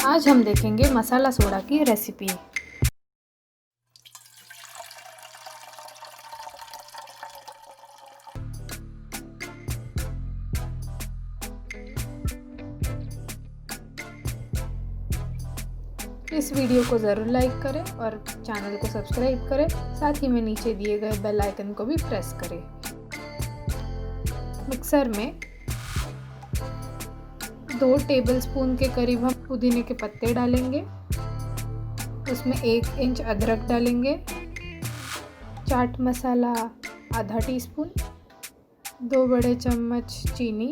आज हम देखेंगे मसाला सोडा की रेसिपी। इस वीडियो को ज़रूर लाइक करें और चैनल को सब्सक्राइब करें, साथ ही में नीचे दिए गए बेल आइकन को भी प्रेस करें। मिक्सर में 2 टेबलस्पून के करीब हम पुदीने के पत्ते डालेंगे। उसमें 1 इंच अदरक डालेंगे, चाट मसाला आधा टीस्पून, 2 बड़े चम्मच चीनी,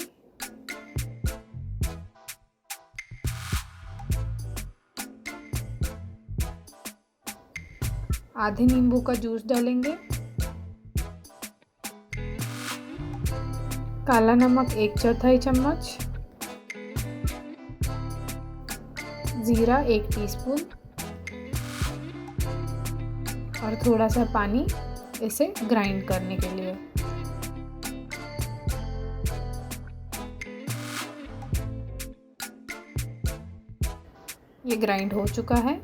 आधे नींबू का जूस डालेंगे, काला नमक 1/4 चम्मच, जीरा 1 टीस्पून और थोड़ा सा पानी इसे ग्राइंड करने के लिए। ये ग्राइंड हो चुका है।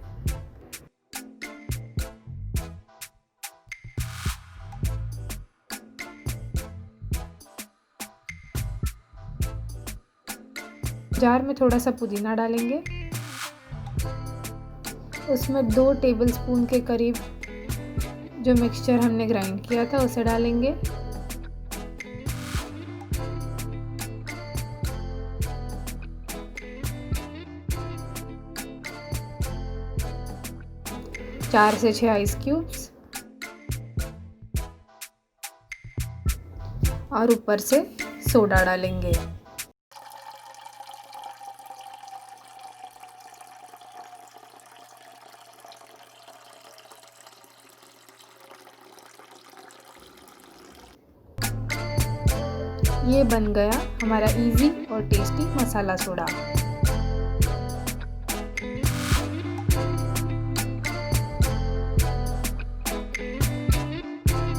जार में थोड़ा सा पुदीना डालेंगे, उसमें 2 टेबलस्पून के करीब जो मिक्सचर हमने ग्राइंड किया था उसे डालेंगे। चार से 6 आइस क्यूब्स और ऊपर से सोडा डालेंगे। ये बन गया हमारा इजी और टेस्टी मसाला सोडा।